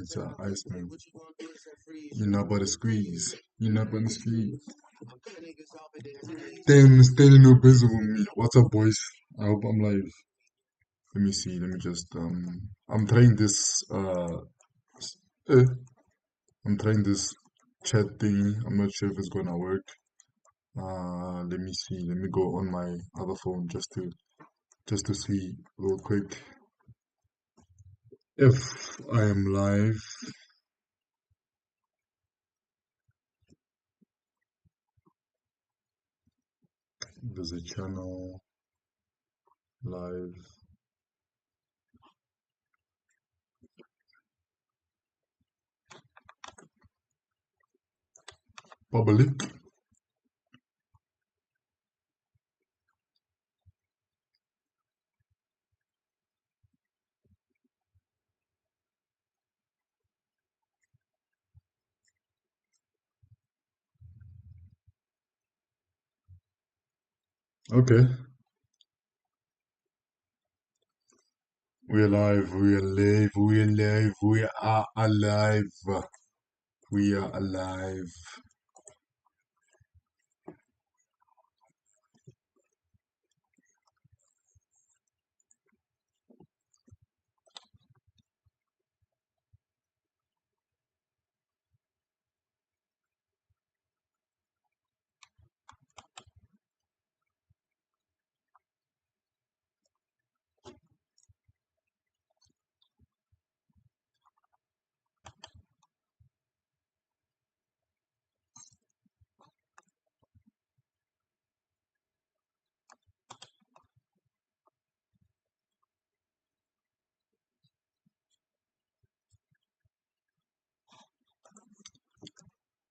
it's an Iceman. You're not but a squeeze. You're not but a squeeze. Damn, standing no busy with me. What's up, boys? I hope I'm live. Let me see. Let me just I'm trying this s- uh I'm trying this chat thingy. I'm not sure if it's gonna work. Let me see. Let me go on my other phone just to see real quick if I am live. There's a channel live. Public. Okay. We're alive. We're alive. We're alive. We are alive. We are alive.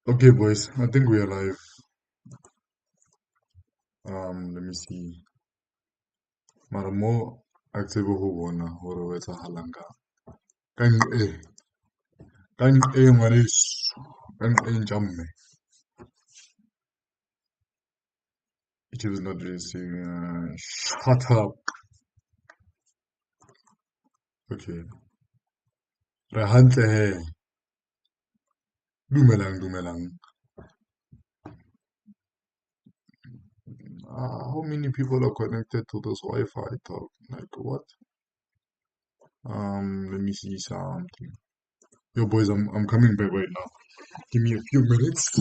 Okay, boys. I think we're alive. Let me see. Mara mo a tsebe ho bona hore ho etsahalang ka kang ngwaneso kang ntjamme. YouTube is not racing. Shut up. Okay. Re hantle he. Dumelang, dumelang. How many people are connected to this Wi-Fi talk? Like what? Let me see something. Yo, boys, I'm coming back right now. Give me a few minutes.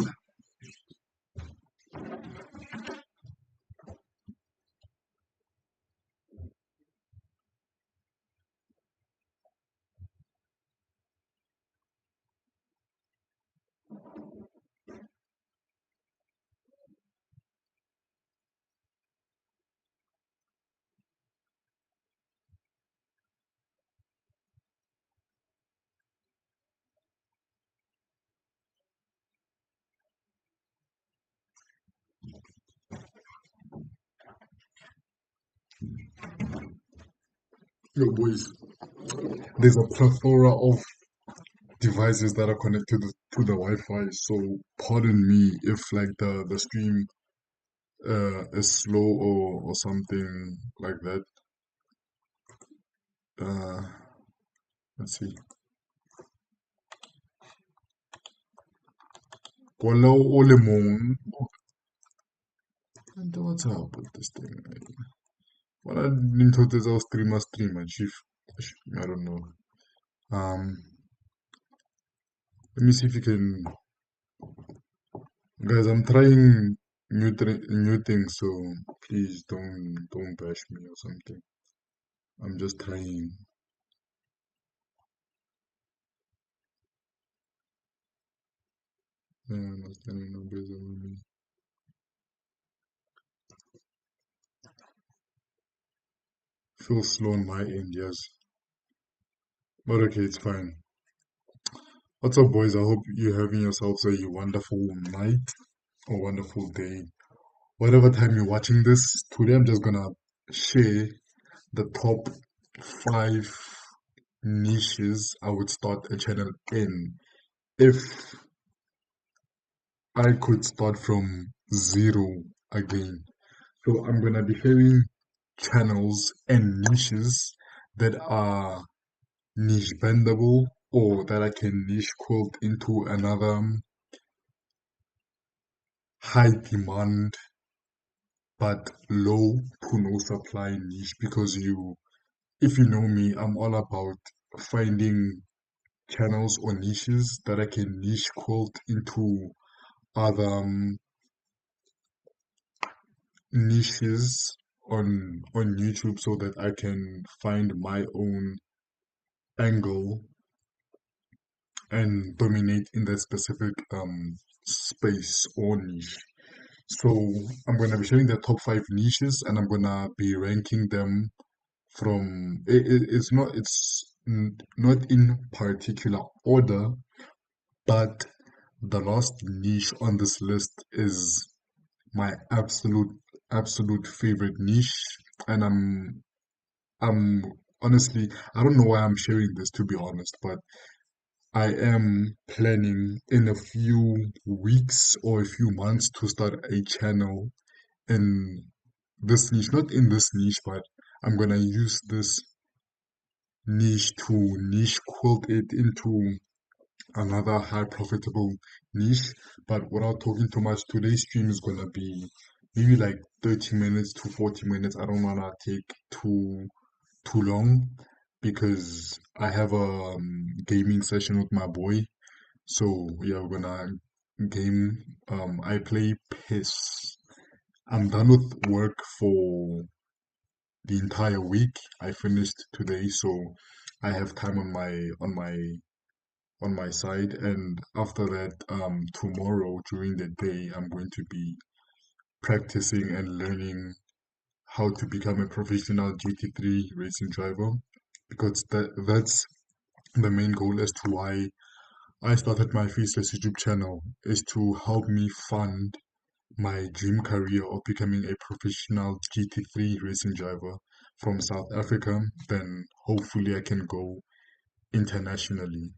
Yo, boys, there's a plethora of devices that are connected to the Wi-Fi. So pardon me if like the stream is slow or something like that. Uh, let's see. Wala o le mong. What's up with this thing? Wala dintho tse tsa ho streamer chief. I don't know. Let me see if you can, guys. I'm trying new things, so please don't bash me or something. I'm just trying. Yeah, I'm understanding no busy with me. Feels slow on my end, yes. But okay, it's fine. What's up, boys? I hope you're having yourselves a wonderful night or wonderful day. Whatever time you're watching this, today I'm just gonna share the top 5 niches I would start a channel in if I could start from zero again. So I'm gonna be sharing channels and niches that are niche bendable, or that I can niche quilt into another high demand but low to no supply niche, because if you know me, I'm all about finding channels or niches that I can niche quilt into other niches on YouTube, so that I can find my own angle and dominate in that specific space or niche. So I'm gonna be sharing the top five niches, and I'm gonna be ranking them from not in particular order, but the last niche on this list is my absolute favorite niche, and I'm honestly, I don't know why I'm sharing this, to be honest, but I am planning in a few weeks or a few months to start a channel in this niche, not in this niche, but I'm gonna use this niche to niche quilt it into another high profitable niche. But without talking too much, today's stream is gonna be maybe like 30 minutes to 40 minutes. I don't wanna take too long, because I have a gaming session with my boy. So yeah, we're gonna game. I play PES. I'm done with work for the entire week. I finished today, so I have time on my side. And after that, tomorrow during the day, I'm going to be practicing and learning how to become a professional GT3 racing driver, because that's the main goal as to why I started my Faceless YouTube channel, is to help me fund my dream career of becoming a professional GT3 racing driver from South Africa. Then hopefully I can go internationally.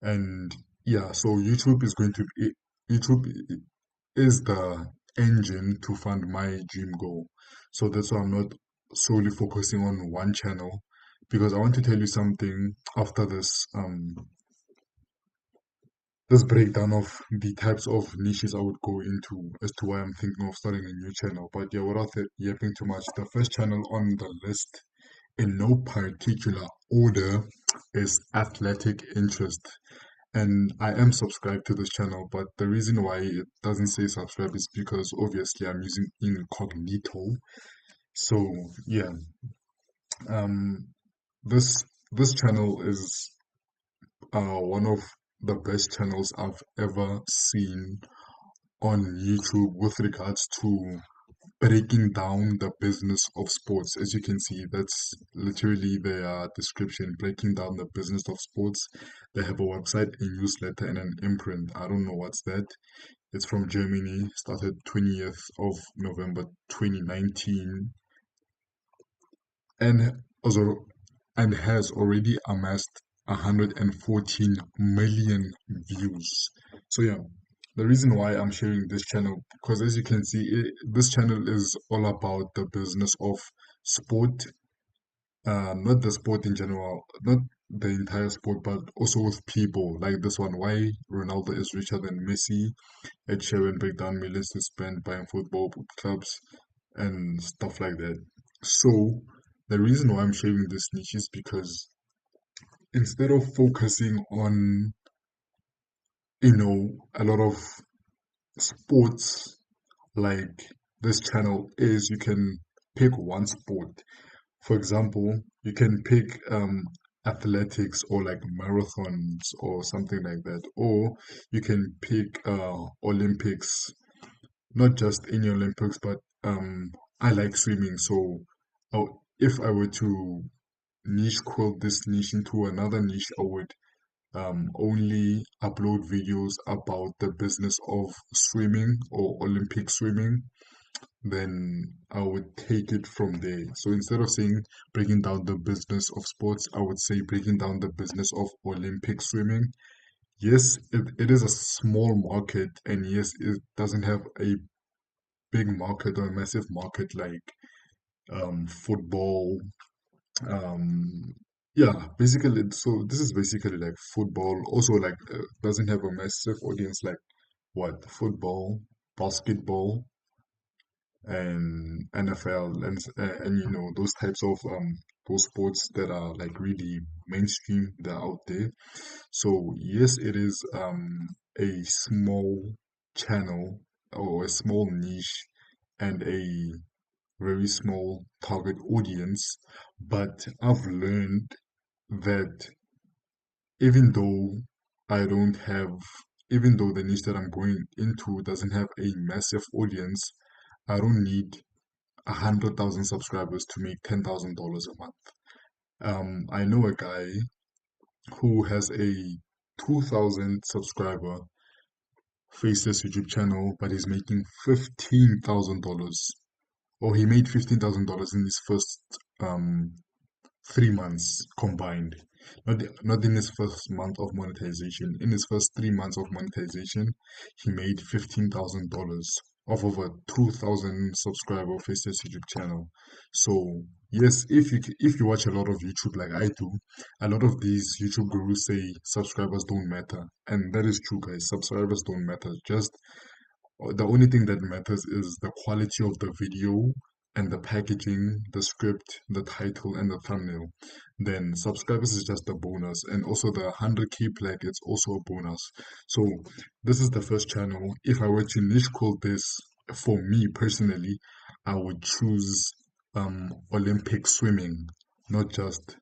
And yeah, so YouTube is the engine to fund my dream goal. So that's why I'm not solely focusing on one channel, because I want to tell you something after this breakdown of the types of niches I would go into as to why I'm thinking of starting a new channel. But yeah, without yapping too much, the first channel on the list, in no particular order, is Athletic Interest. And I am subscribed to this channel, but the reason why it doesn't say subscribe is because obviously I'm using incognito. So yeah, um, this this channel is one of the best channels I've ever seen on YouTube with regards to breaking down the business of sports. As you can see, that's literally their description, breaking down the business of sports. They have a website, a newsletter, and an imprint. I don't know what's that. It's from Germany, started 20th of November 2019, and also and has already amassed 114 million views. So yeah, the reason why I'm sharing this channel, because as you can see, this channel is all about the business of sport, not the sport in general, not the entire sport, but also with people like this one. Why Ronaldo is richer than Messi. Ed Sheeran break down millions to spend buying football clubs and stuff like that. So the reason why I'm sharing this niche is because instead of focusing on, a lot of sports like this channel is, you can pick one sport. For example, you can pick athletics or like marathons or something like that, or you can pick Olympics, not just any Olympics, but I like swimming. So if I were to niche quilt this niche into another niche, I would only upload videos about the business of swimming or Olympic swimming. Then I would take it from there. So instead of saying breaking down the business of sports, I would say breaking down the business of Olympic swimming. Yes, it is a small market, and yes, it doesn't have a big market or a massive market like football, Yeah, basically, so this is basically like football. Also, like doesn't have a massive audience like what football, basketball, and NFL, and you know those types of those sports that are like really mainstream. They're out there. So yes, it is a small channel or a small niche and a very small target audience, but I've learned that even though I don't have, even though the niche that I'm going into doesn't have a massive audience, I don't need 100,000 subscribers to make $10,000 a month. I know a guy who has a 2,000 subscriber Faceless YouTube channel, but he's making $15,000, or he made $15,000 in his first um 3 months combined. Not in his first month of monetization. In his first 3 months of monetization, he made $15,000 off of a 2,000 subscriber Faceless YouTube channel. So yes, if you watch a lot of YouTube like I do, a lot of these YouTube gurus say subscribers don't matter, and that is true, guys. Subscribers don't matter. Just the only thing that matters is the quality of the video and the packaging, the script, the title, and the thumbnail. Then subscribers is just a bonus, and also the 100K plaque it's also a bonus. So this is the first channel. If I were to niche code this for me personally, I would choose Olympic swimming, not just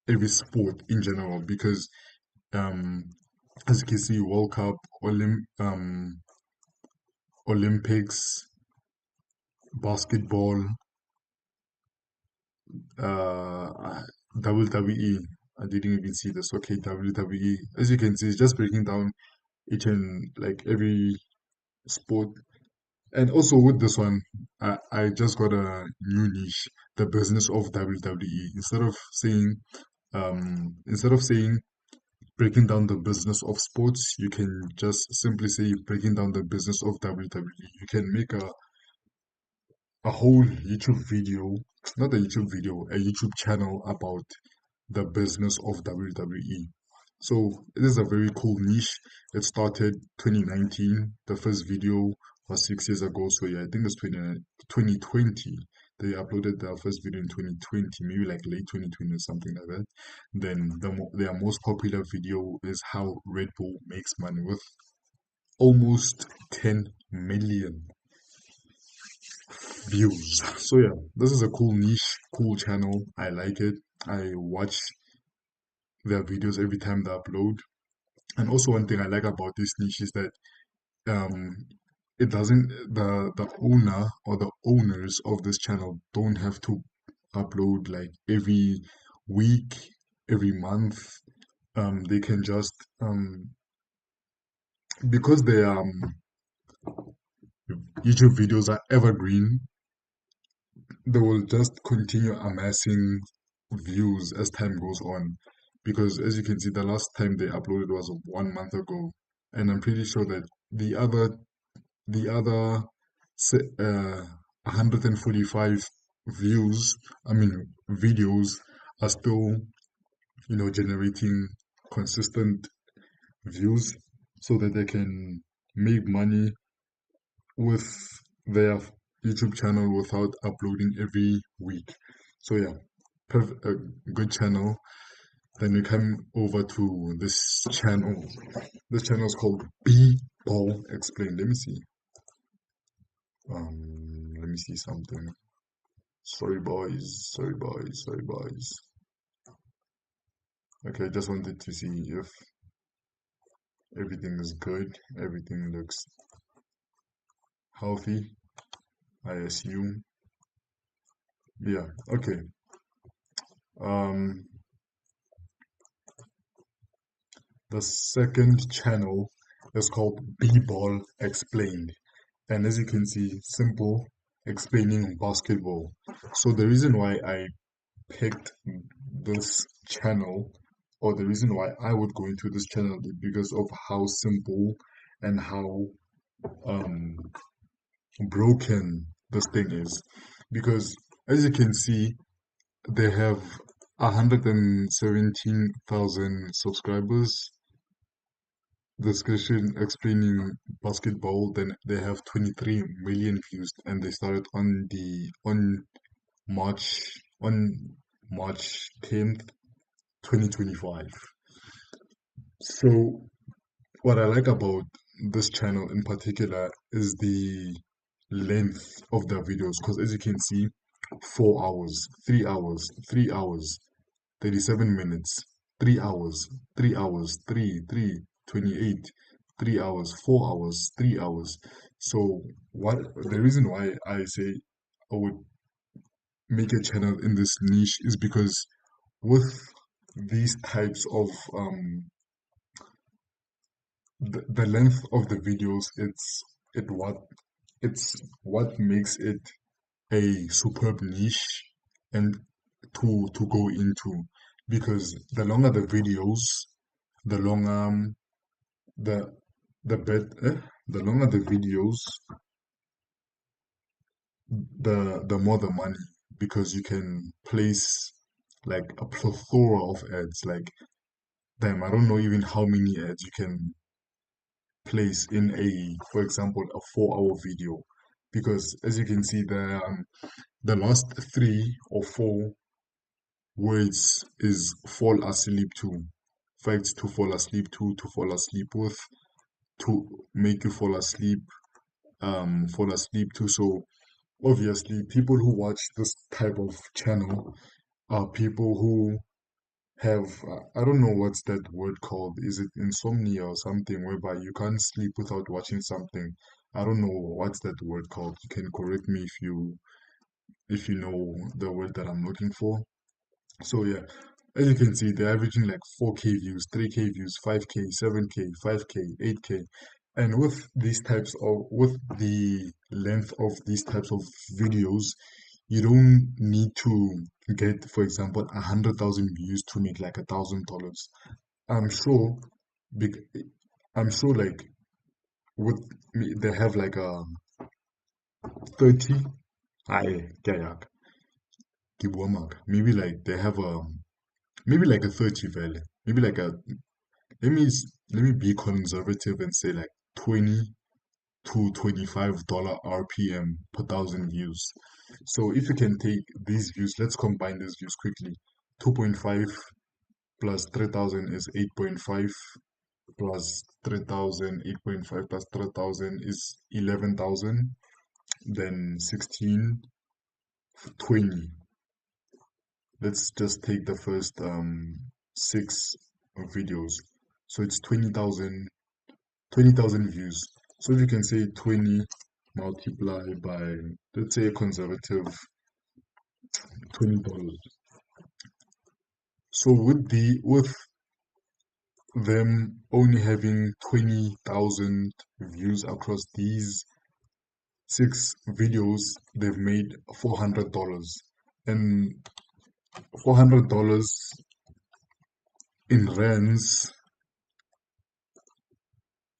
every sport in general, because um as you can see, World Cup, Olympics, basketball, WWE. I didn't even see this. Okay, WWE. As you can see, it's just breaking down each and like every sport. And also with this one, I just got a new niche, the business of WWE. Instead of saying breaking down the business of sports, you can just simply say breaking down the business of WWE. You can make a whole YouTube video, not a YouTube video, a YouTube channel about the business of WWE. So it is a very cool niche. It started 2019. The first video was 6 years ago. So yeah, I think it's 2020. They uploaded their first video in 2020, maybe like late 2020 or something like that. Then their most popular video is how Red Bull makes money with almost 10 million views. So yeah, this is a cool niche, cool channel. I like it. I watch their videos every time they upload. And also one thing I like about this niche is that um it doesn't the owner or the owners of this channel don't have to upload like every week, every month. They can just because their YouTube videos are evergreen, they will just continue amassing views as time goes on. Because as you can see, the last time they uploaded was 1 month ago, and I'm pretty sure that the other 145 views, I mean videos, are still generating consistent views so that they can make money with their YouTube channel without uploading every week. So yeah, a good channel. Then we come over to this channel. This channel is called B Ball Explained. Let me see something. Sorry boys, sorry boys, sorry boys. Okay, I just wanted to see if everything is good. Everything looks healthy, I assume. Yeah, okay. Um, the second channel is called B-Ball Explained. And as you can see, simple explaining basketball. So the reason why I picked this channel, or the reason why I would go into this channel is because of how simple and how um broken this thing is. Because as you can see, they have 117,000 subscribers. Discussion explaining basketball. Then they have 23 million views, and they started March on March 10th, 2025. So what I like about this channel in particular is the length of the videos, because as you can see, 4 hours, 3 hours, 3 hours, 37 minutes, 3 hours, 3 hours, 28, 3 hours, 4 hours, 3 hours. So what the reason why I say I would make a channel in this niche is because with these types of the length of the videos, it what it's what makes it a superb niche and to go into, because the longer the videos, the longer the the bet the longer the videos, the more the money, because you can place like a plethora of ads. Like, damn, I don't know even how many ads you can place in for example, a 4 hour video, because as you can see, the last 3 or 4 words is fall asleep to, facts to fall asleep to fall asleep with, to make you fall asleep to. So obviously, people who watch this type of channel are people who have, I don't know what's that word called. Is it insomnia or something, whereby you can't sleep without watching something? I don't know what's that word called. You can correct me if you know the word that I'm looking for. So yeah, as you can see, they're averaging like 4K views, 3K views, 5K, 7K, 5K, 8K. And with the length of these types of videos, you don't need to get, for example, 100,000 views to make like $1,000. I'm sure, big, I'm sure like with they have like a 30, kayak, maybe like they have maybe like a 30 value, maybe like a let me be conservative and say like 20 to $25 RPM per thousand views. So if you can take these views, let's combine these views quickly. 2.5 plus 3,000 is 8.5, plus 3,000, 8.5 plus 3,000 is 11,000, then 16, 20. Let's just take the first 6 videos. So it's 20,000 views. So if you can say 20 multiplied by, let's say, a conservative $20. So with them only having 20,000 views across these 6 videos, they've made $400. And $400 in rands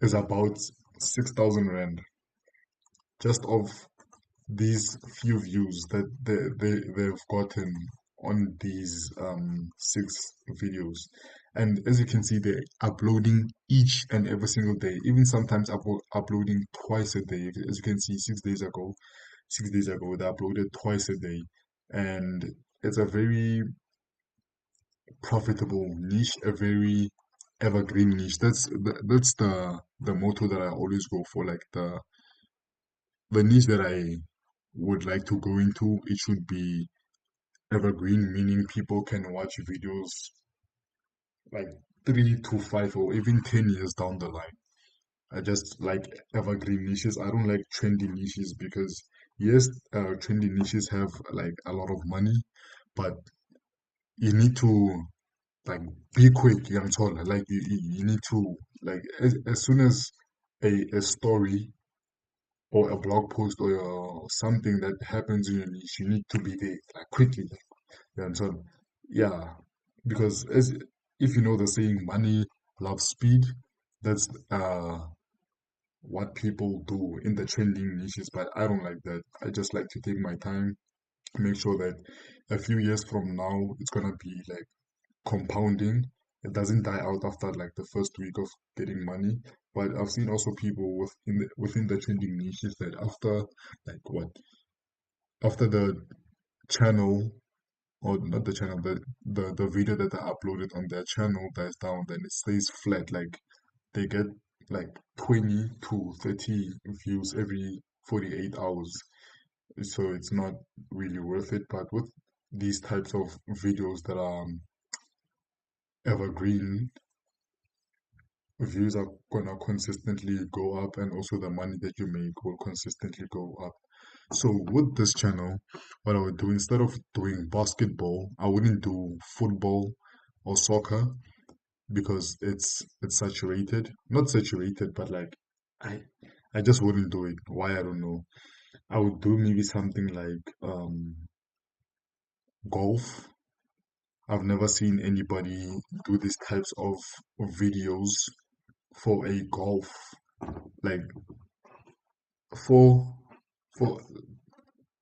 is about 6,000 rand, just of these few views that they've gotten on these 6 videos. And as you can see, they're uploading each and every single day, even sometimes uploading twice a day. As you can see, 6 days ago they uploaded twice a day. And it's a very profitable niche, a very evergreen niche. That's the motto that I always go for. Like the niche that I would like to go into, it should be evergreen, meaning people can watch videos like 3 to 5 or even 10 years down the line. I just like evergreen niches. I don't like trendy niches, because yes, trendy niches have like a lot of money, but you need to like be quick. You know what I'm saying? Like you need to, like, as soon as a story or a blog post or something that happens in your niche, you need to be there like quickly. Yeah, and so yeah, because as if you know the saying, money loves speed. That's what people do in the trending niches, but I don't like that. I just like to take my time make sure that a few years from now it's gonna be like compounding. It doesn't die out after like the first week of getting money. But I've seen also people within the trending niches that after like what after the channel, or not the channel, the video that they uploaded on their channel dies down, then it stays flat. Like they get like 20 to 30 views every 48 hours. So it's not really worth it. But with these types of videos that are evergreen, views are gonna consistently go up, and also the money that you make will consistently go up. So with this channel, what I would do, instead of doing basketball, I wouldn't do football or soccer because it's saturated. Not saturated, but like I I just wouldn't do it. Why, I don't know. I would do maybe something like golf. I've never seen anybody do these types of videos for a golf, like for for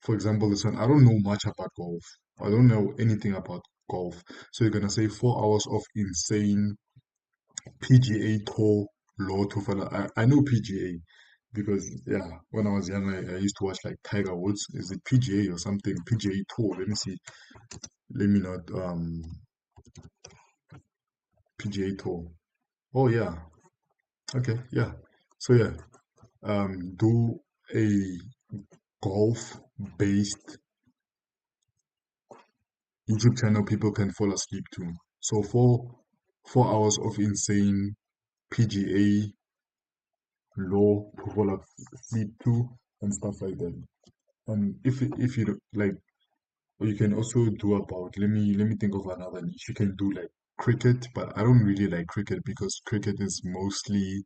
for example, this one, I don't know much about golf. I don't know anything about golf. So you're gonna say 4 hours of insane PGA Tour law to follow. I know PGA because yeah, when I was young, I used to watch like Tiger Woods. Is it PGA or something? PGA Tour. Let me see. Let me not PGA Tour. Oh yeah. Okay. Yeah. So yeah. Do a golf based YouTube channel people can fall asleep to. So 4 hours of insane PGA law to fall asleep to and stuff like that. And if you like, or you can also do about, let me think of another niche. You can do like cricket, but I don't really like cricket because cricket is mostly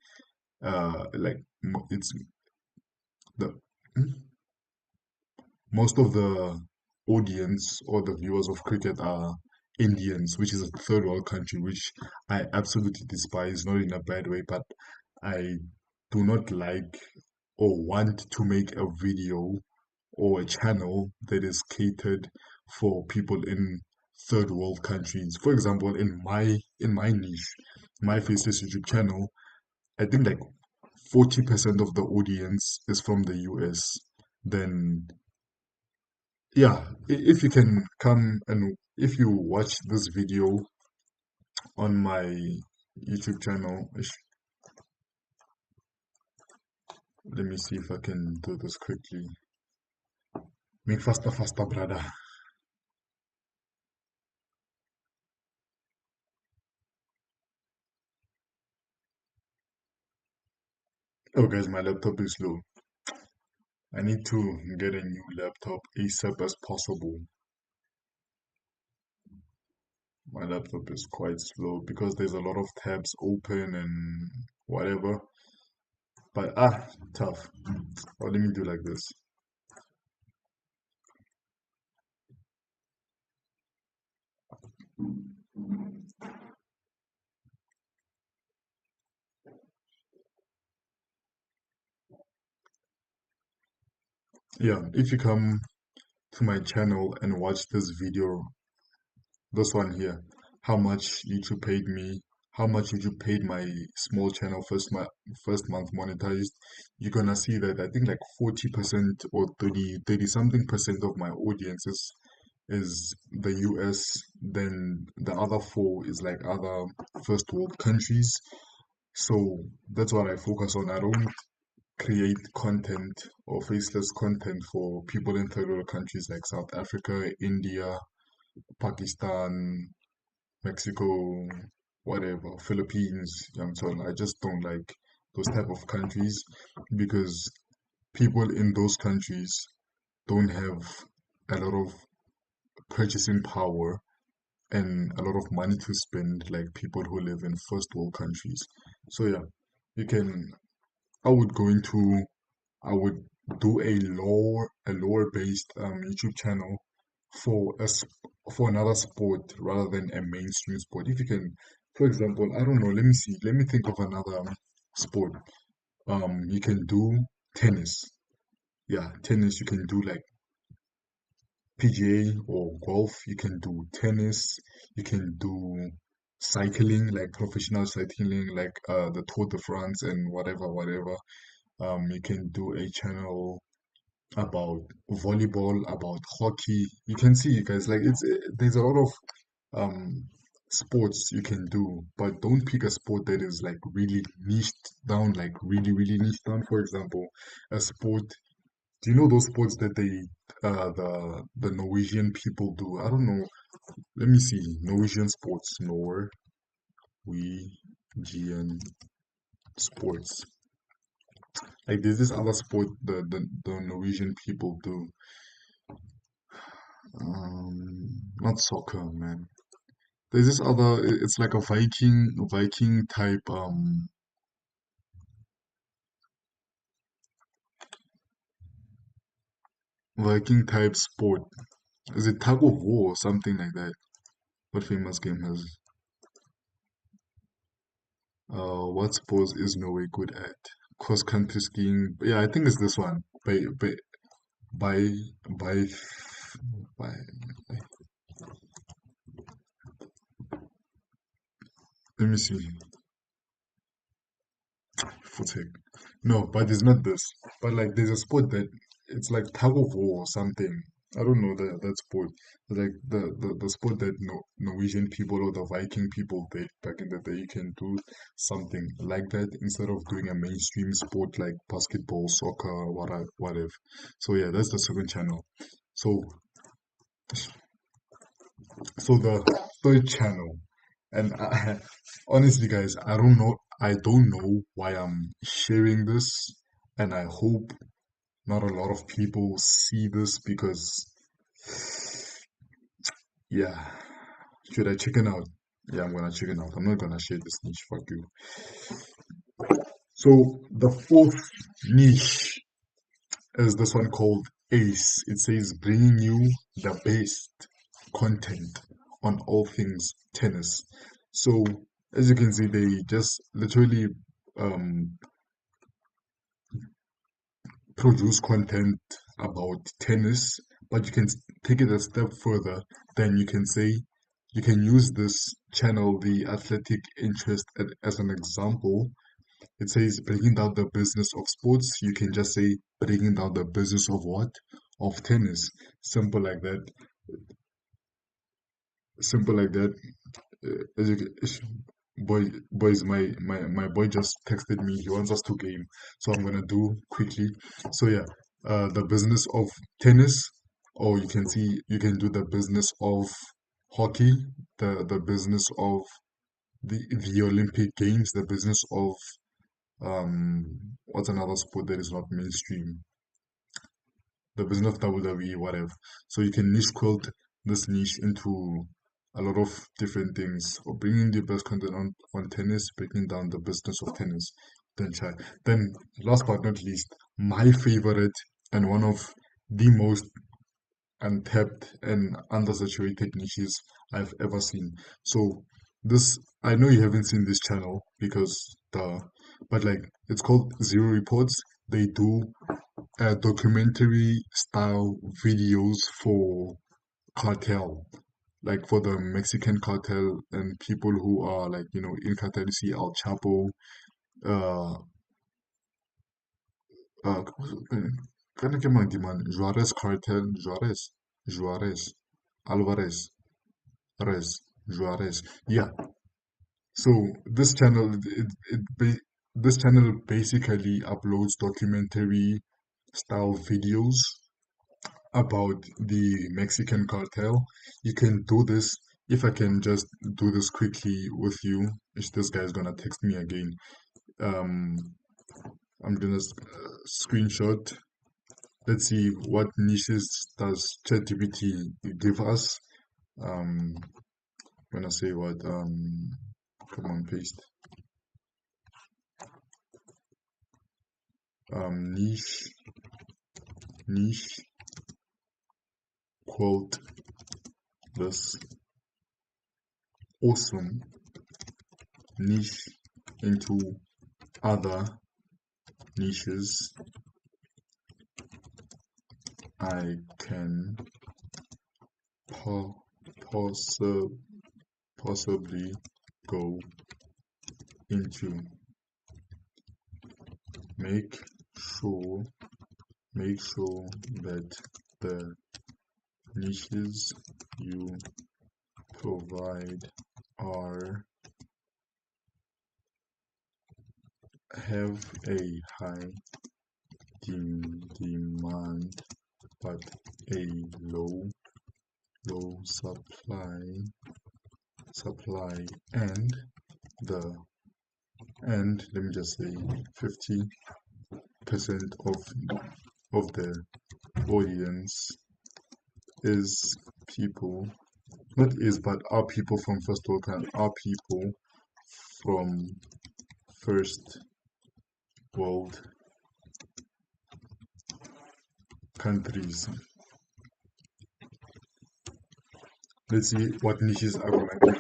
like it's the most of the audience or the viewers of cricket are Indians, which is a third world country, which I absolutely despise, not in a bad way, but I do not like or want to make a video or a channel that is catered for people in third world countries. For example, in my niche, my Faceless YouTube channel, I think like 40% of the audience is from the US. Then yeah, if you can come and if you watch this video on my YouTube channel, let me see if I can do this quickly. Make faster, faster, brother. Oh, guys, my laptop is slow. I need to get a new laptop ASAP as possible. My laptop is quite slow because there's a lot of tabs open and whatever. But tough. Oh, let me do like this. Yeah, if you come to my channel and watch this video, this one here, how much YouTube paid me, how much YouTube paid my small channel first month monetized, you're gonna see that I think like 40% or 30 something percent of my audience is the US, then the other four is like other first world countries. So that's what I focus on. I don't create content or faceless content for people in third world countries like South Africa, India, Pakistan, Mexico, whatever, Philippines, I just don't like those type of countries because people in those countries don't have a lot of purchasing power and a lot of money to spend like people who live in first world countries. So yeah, you can I would go into I would do a lore based YouTube channel for for another sport rather than a mainstream sport. If you can, for example, I don't know, let me see, let me think of another sport. You can do tennis. Yeah, tennis you can do like PGA or golf. You can do tennis. You can do cycling, like professional cycling, like the Tour de France and whatever. You can do a channel about volleyball, about hockey. You can see, guys, like there's a lot of um sports you can do, but don't pick a sport that is like really niched down, like really niched down. For example, a sport. Do you know those sports that the Norwegian people do? I don't know. Let me see. Norwegian sports. Norwegian sports. Like there's this other sport the Norwegian people do. Not soccer, man. There's this other. It's like a Viking type Viking type sport. Is it tug of war or something like that? What famous game has? What sports is Norway good at? Cross country skiing. Yeah, I think it's this one. By, by, by. Let me see. Footing. No, but it's not this. But like, there's a sport that it's like tug of war or something. I don't know that sport. Like the sport that Norwegian people or the Viking people did back in the day. You can do something like that instead of doing a mainstream sport like basketball, soccer, whatever. So yeah, that's the second channel. So so the third channel, and honestly, guys, I don't know why I'm sharing this, and I hope not a lot of people see this because, yeah, should I chicken out? Yeah, I'm gonna chicken out. I'm not gonna share this niche. Fuck you. So the fourth niche is this one called Ace. It says bringing you the best content on all things tennis. So as you can see, they just literally um, produce content about tennis, but you can take it a step further. Then you can say you can use this channel, the athletic interest, as an example. It says breaking down the business of sports. You can just say breaking down the business of what? Of tennis. Simple like that. Simple like that. As you can, boys, my boy just texted me. He wants us to game, so I'm gonna do quickly. So yeah, the business of tennis, or you can see you can do the business of hockey, the business of the Olympic Games, the business of what's another sport that is not mainstream? The business of WWE, whatever. So you can niche quilt this niche into a lot of different things, or bringing the best content on tennis, breaking down the business of tennis. Then try. Then last but not least, my favorite and one of the most untapped and undersaturated niches I've ever seen. So this, I know you haven't seen this channel because but like it's called Zero Reports. They do documentary style videos for cartel, like for the Mexican cartel and people who are like, in cartel. You see El Chapo, uh, can I get my demand? Juarez cartel, Juarez, Alvarez, Rez, Juarez. Yeah. So this channel basically uploads documentary style videos about the Mexican cartel. You can do this. If I can just do this quickly with you, if this guy's gonna text me again, um, I'm gonna screenshot. Let's see what niches does ChatGPT give us. I'm gonna say what. Come on, paste. Niche quote this awesome niche into other niches I can po- possi- possibly go into. Make sure make sure that the niches you provide are have a high demand but a low supply and the and let me just say 50% of the audience is people, not is but are people from first world are people from first world countries. Let's see what niches are going to be.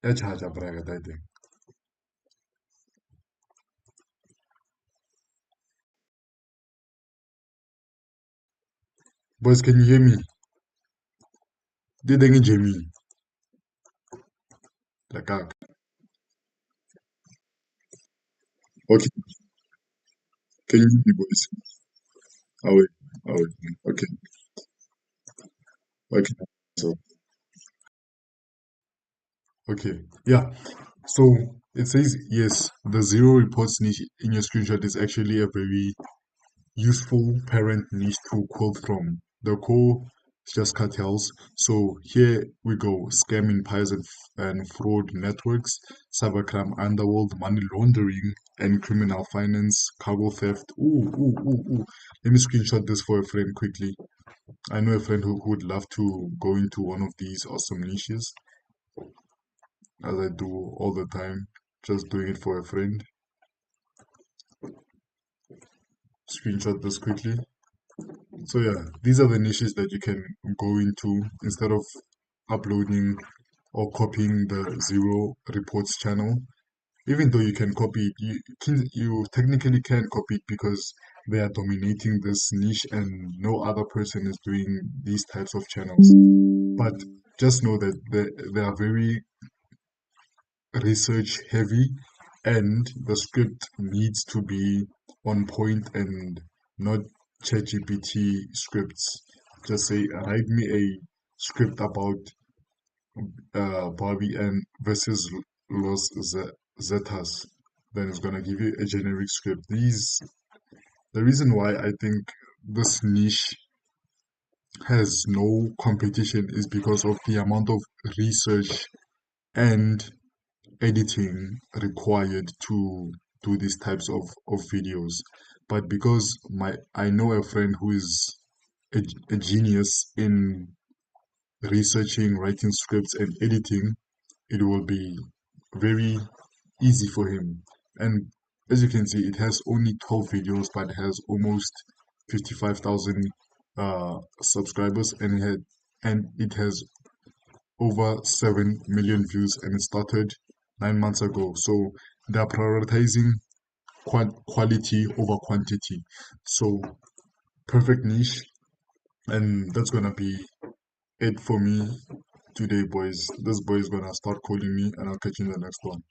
Yachacha braga taite. Boys, can you hear me? Did they hear me? Like, okay, can you hear me, boys? Oh, wait. Oh, wait. Okay, okay. So, okay, yeah. So it says yes, the zero reports niche in your screenshot is actually a very useful parent niche to quote from. The core is just cartels. So here we go: scam empires and fraud networks, cybercrime underworld, money laundering and criminal finance, cargo theft. Ooh, ooh, ooh, ooh. Let me screenshot this for a friend quickly. I know a friend who would love to go into one of these awesome niches, as I do all the time, just doing it for a friend. Screenshot this quickly. So yeah, these are the niches that you can go into instead of uploading or copying the zero reports channel. Even though you can copy it, you technically can copy it because they are dominating this niche and no other person is doing these types of channels. But just know that they are very research heavy and the script needs to be on point and not ChatGPT scripts. Just say, write me a script about Barbie and versus Los Zetas. Then it's gonna give you a generic script. The reason why I think this niche has no competition is because of the amount of research and editing required to do these types of videos. But because I know a friend who is a genius in researching, writing scripts and editing, it will be very easy for him. And as you can see, it has only 12 videos, but it has almost 55,000 subscribers and it has over 7 million views and it started 9 months ago. So they're prioritizing quality over quantity. So perfect niche, and that's gonna be it for me today, boys. This boy is gonna start calling me, and I'll catch you in the next one.